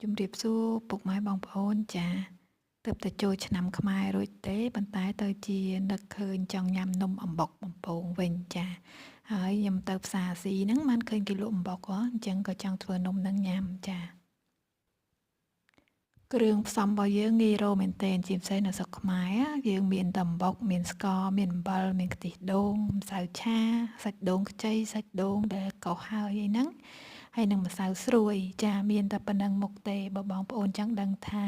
ជំរាបសួរពុកម៉ែបងប្អូនចាទើបតែចូលឆ្នាំខ្មែររួចទេប៉ុន្តែទៅជានឹកឃើញចង់ញ៉ាំនំអំបុកបំពងវិញចាហើយខ្ញុំទៅផ្សារស៊ីហ្នឹងបានឃើញគេលក់អំបុកហ៎អញ្ចឹងក៏ចង់ធ្វើនំហ្នឹងញ៉ាំចាគ្រឿងផ្សំរបស់យើងងាយរកមែនទែនជាពិសេសនៅស្រុកខ្មែរយើងមានតែអំបុកមានស្ករមានអំបិលមានខ្ទិះដូងម្សៅឆាសាច់ដូងខ្ចីសាច់ដូងដែលកោសហើយអីហ្នឹងហើយនឹងម្សៅស្រួយចាមានតែប៉ុណ្្នឹងមុខទេបើបងប្អូនចង់ដឹងថា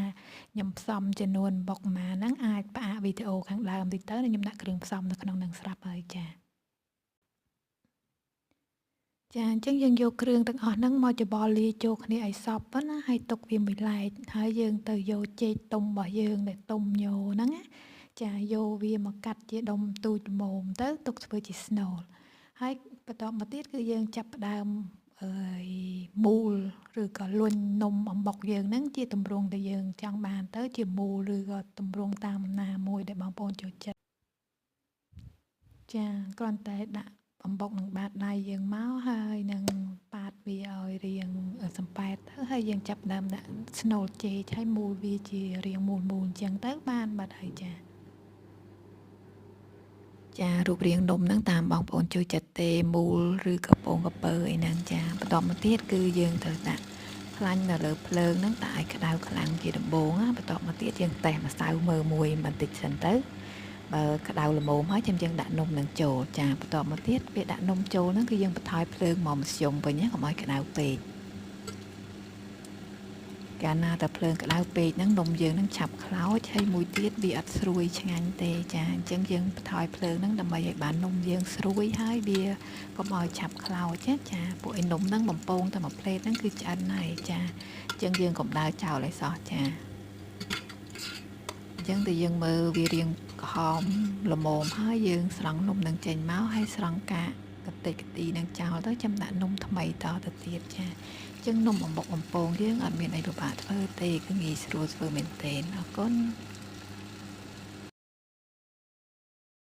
ខ្ញុំផ្សំចំនួនអំបុកប៉ុន្មានហ្នឹងអាចផ្អាកវីដេអូខាងដើមតិចទៅខ្ញុំដាក់គ្រឿងផ្សំនៅក្នុងហ្នឹងស្រាប់ហើយចាអញ្ចឹងយើងយកគ្រឿងទាំងអស់ហ្នឹងមកច្របល់លាយចូលគ្នាឲ្យសព្វណាហើយទុកវាមួយឡែកហើយយើងទៅយកចេកទុំរបស់យើងដែលទុំញោហ្នឹងណាចាយកវាមកកាត់ជាដុំទូចល្មមទៅទុកធ្វើជាស្នូលហើយបន្តមកទៀតគឺយើងចាប់ផ្ដើមអើយមូលឬក៏លួញនំអំបុកយើងហ្នឹងជាទម្រង់ដែលយើងចង់បានទៅជាមូលឬក៏ទម្រង់តាមណាមួយដែលបងប្អូនចូលចិត្តចាគ្រាន់តែដាក់អំបុកនឹងបាតដៃយើងមកហើយនឹងប៉ាតវាឲ្យរាងសំប៉ែតទៅហើយយើងចាប់ដើមដាក់ស្នូលចេកឲ្យមូលវាជារាងមូលអញ្ចឹងទៅបានបាត់ហើយចារូបរាងនំហ្នឹងតាមបងប្អូនចូលចិត្តទេមូលឬក៏ពងកពើអីហ្នឹងចាបន្តមកទៀតគឺយើងត្រូវដាក់ខ្លាញ់នៅលើភ្លើងហ្នឹងដាក់ឲ្យក្តៅខ្លាំងជាដំបូងណាបន្តមកទៀតយើងតេស្តម្សៅមើលមួយបន្តិចសិនទៅបើក្តៅល្មមហើយយើងដាក់នំនឹងចូលចាបន្តមកទៀតពេលដាក់នំចូលហ្នឹងគឺយើងបន្ថយភ្លើងមកមធ្យមវិញណាកុំឲ្យក្តៅពេកកាលណាតែភ្លើងក្តៅពេកហ្នឹងនំយើងហ្នឹងឆាប់ខ្លោចហើយមួយទៀតវាអត់ស្រួយឆ្ងាញ់ទេចាអញ្ចឹងយើងបន្ថយភ្លើងហ្នឹងដើម្បីឲ្យបាននំយើងស្រួយហើយវាកុំឲ្យឆាប់ខ្លោចចាពួកឯនំហ្នឹងបំពងតែមួយផ្លេតហ្នឹងគឺឆ្អិនហើយចាអញ្ចឹងយើងកុំដើរចោលឲ្យសោះចាអញ្ចឹងតែយើងមើលវារាងក្រហមល្មមហើយយើងស្រង់នំនឹងចេញមកហើយស្រង់កាកកតិចកទីនឹងចោលទៅចាំដាក់នំថ្មីតទៅទៀតចាចឹងនំអំបុកបំពងយើងអត់មានអីពិបាកធ្វើទេគឺងាយស្រួលធ្វើមែនទែនអរគុណ